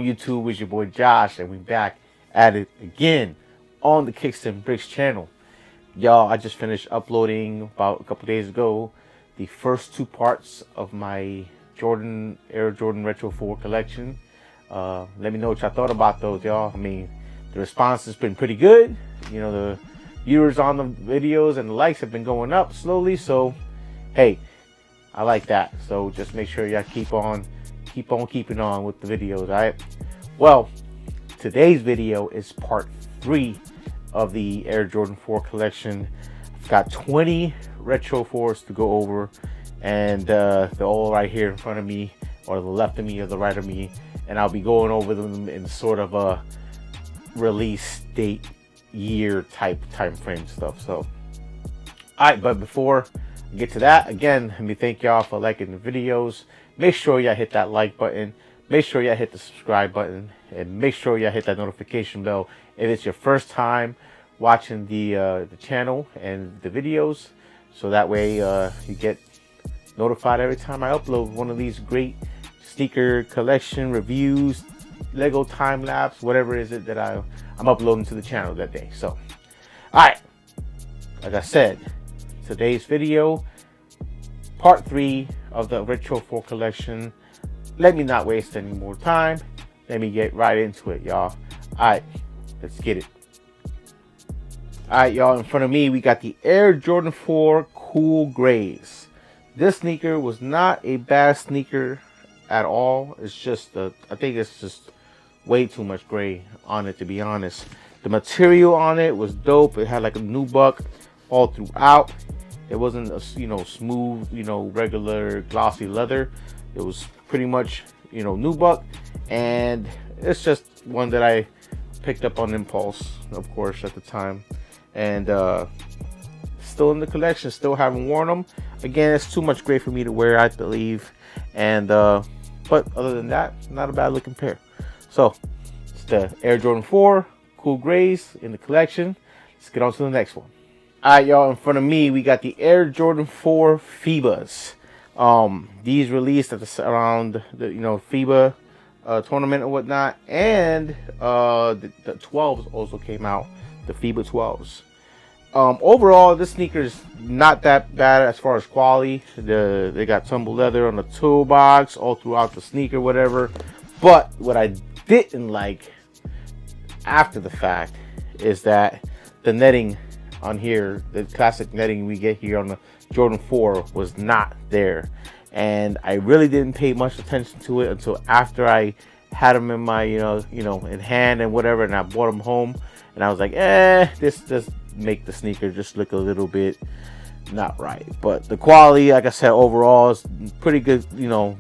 on YouTube? It's your boy Josh, and we back at it again on the Kicks and Bricks channel. Y'all, I just finished uploading about a couple days ago the first two parts of my Air Jordan Retro 4 collection. Let me know what y'all thought about those, y'all. I mean, the response has been pretty good. You know, the viewers on the videos and the likes have been going up slowly, so hey, I like that. So just make sure y'all keep on keeping on with the videos. All right, well, today's video is part 3 of the Air Jordan 4 collection. I've got 20 retro 4s to go over, and they're all right here in front of me, or the left of me or the right of me, and I'll be going over them in sort of a release date, year type time frame stuff. So alright, but before I get to that, again, let me thank y'all for liking the videos. Make sure y'all hit that like button, make sure y'all hit the subscribe button, and make sure y'all hit that notification bell if it's your first time watching the channel and the videos, so that way you get notified every time I upload one of these great sneaker collection reviews, Lego time lapse, whatever it is that I'm uploading to the channel that day. So alright, like I said, today's video, part 3 of the Retro 4 collection. Let me not waste any more time. Let me get right into it, y'all. Alright, let's get it. Alright, y'all, in front of me we got the Air Jordan 4 Cool Grays. This sneaker was not a bad sneaker at all. It's just I think it's just way too much gray on it, to be honest. The material on it was dope. It had like a nubuck all throughout. It wasn't a, smooth, regular glossy leather. It was pretty much, nubuck, and it's just one that I picked up on impulse, of course, at the time, and still in the collection. Still haven't worn them. Again, it's too much gray for me to wear, I believe, and but other than that, not a bad looking pair. So it's the Air Jordan 4 Cool Grays in the collection. Let's get on to the next one. Alright, y'all, in front of me we got the Air Jordan 4 FIBAs. These released at around the FIBA tournament and whatnot, and the 12s also came out, the FIBA 12s. Overall, this sneaker is not that bad as far as quality. They got tumble leather on the toolbox all throughout the sneaker, whatever. But what I didn't like after the fact is that the netting on here, the classic netting we get here on the Jordan 4, was not there, and I really didn't pay much attention to it until after I had them in my in hand and whatever, and I brought them home, and I was like, this does make the sneaker just look a little bit not right. But the quality, like I said, overall is pretty good,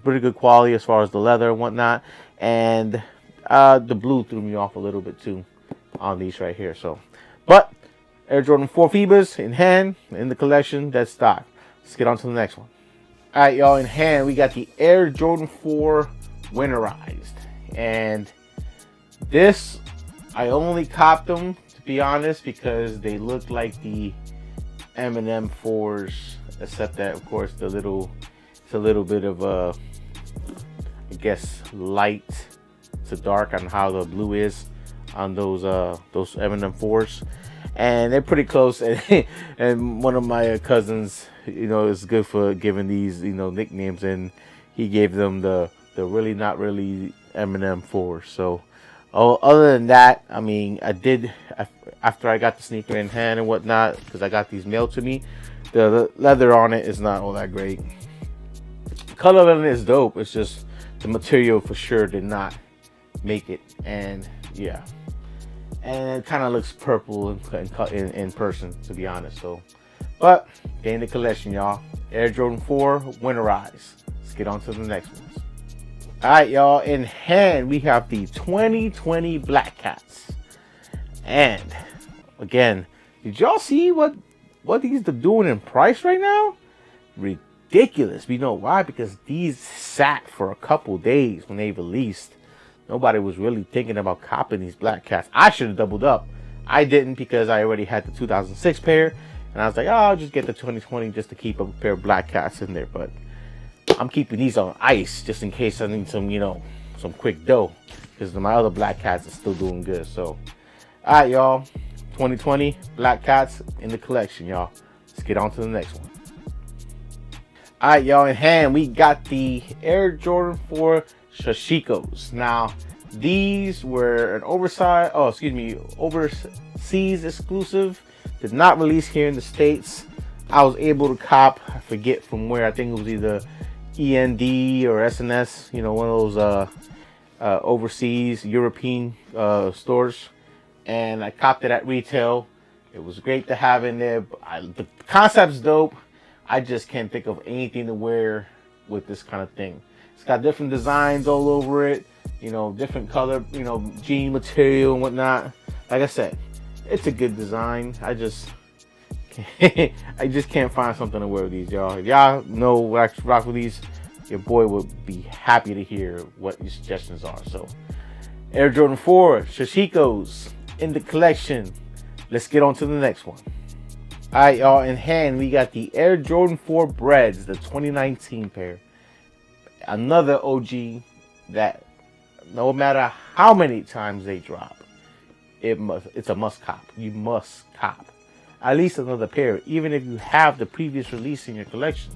pretty good quality as far as the leather and whatnot, and the blue threw me off a little bit too on these right here. So, but Air Jordan 4 FIBAs in hand, in the collection, that's stock. Let's get on to the next one. Alright, y'all, in hand we got the Air Jordan 4 Winterized, and this, I only copped them, to be honest, because they look like the M&M 4s, except that of course it's a little bit of a, I guess, light to dark on how the blue is on those M&M 4s, and they're pretty close. And one of my cousins, is good for giving these nicknames, and he gave them the really not really M&M 4s. So other than that, I mean, I did, after I got the sneaker in hand and whatnot, because I got these mailed to me, the leather on it is not all that great. The color on it is dope. It's just the material for sure did not make it, and yeah, and it kind of looks purple in person, to be honest. So, but in the collection, y'all, Air Jordan 4 Winterized. Let's get on to the next ones. Alright, y'all, in hand we have the 2020 Black Cats, and again, did y'all see what these are doing in price right now? Ridiculous. We know why, because these sat for a couple days when they released. Nobody was really thinking about copping these Black Cats. I should have doubled up. I didn't, because I already had the 2006 pair, and I was like, oh, I'll just get the 2020 just to keep a pair of Black Cats in there. But I'm keeping these on ice just in case I need some, some quick dough. because my other Black Cats are still doing good. So, all right, y'all. 2020 Black Cats in the collection, y'all. Let's get on to the next one. All right, y'all. In hand, we got the Air Jordan 4 Shashikos. Now, these were an overseas exclusive. Did not release here in the States. I was able to cop, I forget from where, I think it was either END or SNS, you know, one of those overseas European stores. And I copped it at retail. It was great to have in there. The concept's dope. I just can't think of anything to wear with this kind of thing. It's got different designs all over it, you know, different color, you know, jean material and whatnot. Like I said, it's a good design. I just can't find something to wear with these, y'all. If y'all know what I rock with these, your boy would be happy to hear what your suggestions are. So, Air Jordan 4 Shashikos in the collection. Let's get on to the next one. All right, y'all. In hand, we got the Air Jordan 4 Breads, the 2019 pair. Another OG that no matter how many times they drop, it's a must cop. You must cop at least another pair, even if you have the previous release in your collection,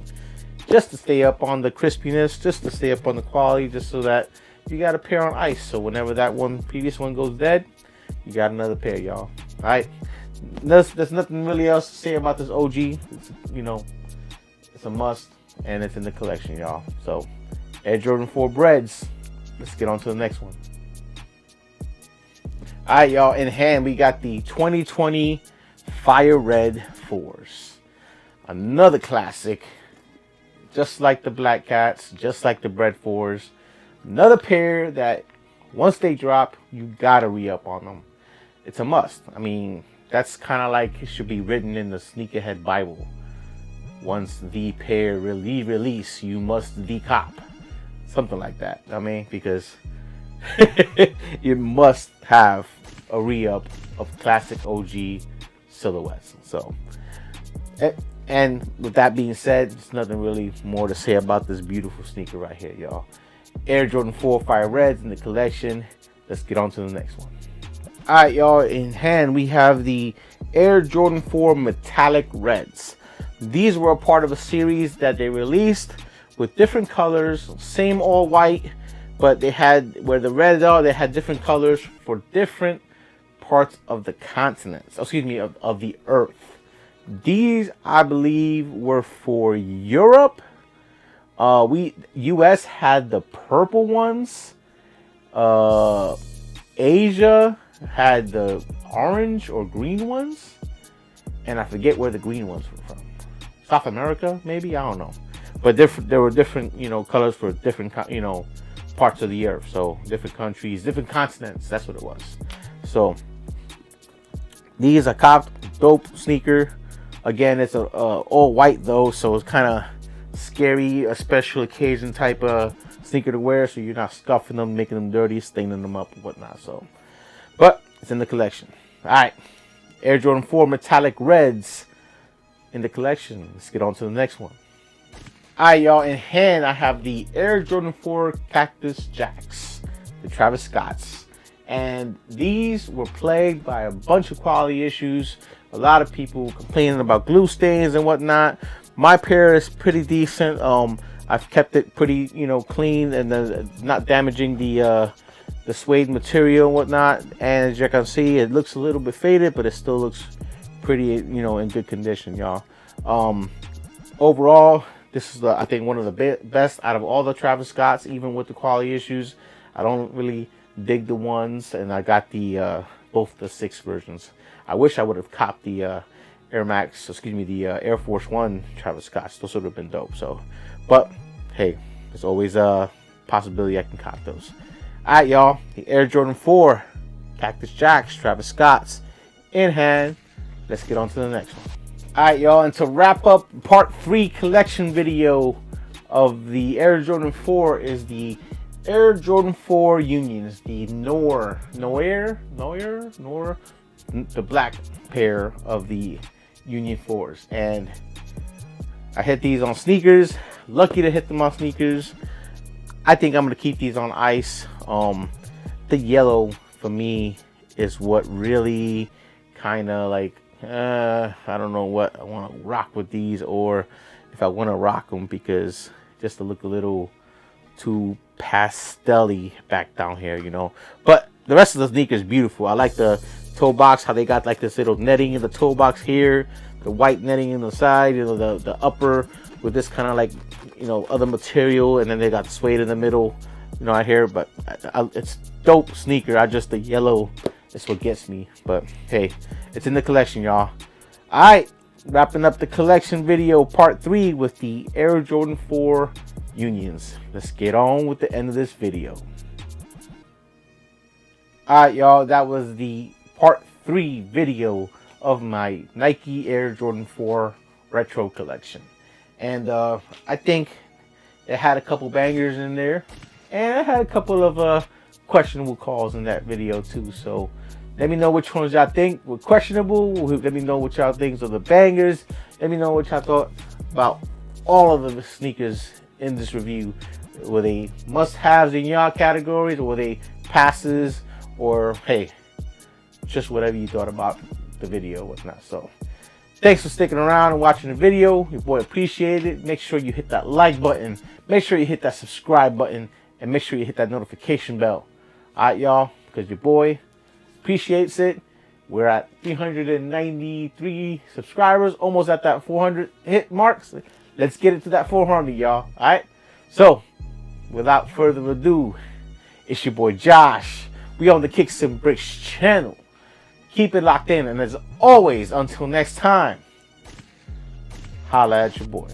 just to stay up on the crispiness, just to stay up on the quality, just so that you got a pair on ice. So whenever that previous one goes dead, you got another pair, y'all. All right. There's nothing really else to say about this OG. It's, you know, it's a must, and it's in the collection, y'all. So, Air Jordan 4 Breads. Let's get on to the next one. All right, y'all. In hand, we got the 2020 Fire Red 4s. Another classic. Just like the Black Cats, just like the Bread 4s. Another pair that once they drop, you gotta re-up on them. It's a must. I mean, that's kind of like it should be written in the Sneakerhead Bible. Once the pair release, you must decop. Something like that. I mean, because you must have a re-up of classic OG silhouettes. So, and with that being said, there's nothing really more to say about this beautiful sneaker right here, y'all. Air Jordan 4 Fire Reds in the collection. Let's get on to the next one. All right, y'all. In hand, we have the Air Jordan 4 Metallic Reds. These were a part of a series that they released with different colors, same all white, but they had, where the reds are, they had different colors for different parts of the continents, excuse me, of the earth. These, I believe, were for Europe. US had the purple ones. Asia had the orange or green ones, and I forget where the green ones were from. South America, maybe, I don't know. But there were different, you know, colors for different, you know, parts of the earth. So different countries, different continents. That's what it was. So these are copped, dope sneaker. Again, it's a all white though, so it's kind of scary, a special occasion type of sneaker to wear, so you're not scuffing them, making them dirty, staining them up and whatnot. So, but it's in the collection. All right, Air Jordan 4 Metallic Reds in the collection. Let's get on to the next one. All right, y'all. In hand, I have the Air Jordan 4 Cactus Jacks, the Travis Scotts, and these were plagued by a bunch of quality issues. A lot of people complaining about glue stains and whatnot. My pair is pretty decent. I've kept it pretty, you know, clean and not damaging the suede material and whatnot. And as you can see, it looks a little bit faded, but it still looks pretty, you know, in good condition, y'all. Overall, this is, I think, one of the best out of all the Travis Scotts, even with the quality issues. I don't really dig the ones, and I got the both the 6 versions. I wish I would have copped the the Air Force One Travis Scotts. Those would have been dope. So, but hey, there's always a possibility I can cop those. All right, y'all. The Air Jordan 4 Cactus Jacks Travis Scotts in hand. Let's get on to the next one. All right, y'all. And to wrap up part 3 collection video of the Air Jordan 4 is the Air Jordan 4 Unions, the Noir, the black pair of the Union 4s. And I hit these on sneakers. Lucky to hit them on sneakers. I think I'm gonna keep these on ice. the yellow for me is what really kind of like, I don't know what I want to rock with these, or if I want to rock them, because just to look a little too pastel-y back down here, you know. But the rest of the sneaker is beautiful. I like the toe box, how they got like this little netting in the toe box here, the white netting in the side, you know, the upper with this kind of like, you know, other material, and then they got suede in the middle, you know, out here. But it's dope sneaker. The yellow is what gets me. But hey, it's in the collection, y'all. All right, wrapping up the collection video part 3 with the Air Jordan 4 Unions. Let's get on with the end of this video. All right, y'all, that was the part 3 video of my Nike Air Jordan 4 retro collection. And I think it had a couple bangers in there, and it had a couple of questionable calls in that video too. So let me know which ones y'all think were questionable. Let me know what y'all think of the bangers. Let me know what y'all thought about all of the sneakers in this review. Were they must-haves in y'all categories, or were they passes, or hey, just whatever you thought about the video, whatnot. So thanks for sticking around and watching the video. Your boy appreciated it. Make sure you hit that like button, make sure you hit that subscribe button, and make sure you hit that notification bell. All right, y'all, because your boy appreciates it. We're at 393 subscribers, almost at that 400 hit marks. Let's get it to that 400, y'all. All right, so without further ado, it's your boy Josh. We on the Kicks and Bricks channel. Keep it locked in, and as always, until next time, holla at your boy.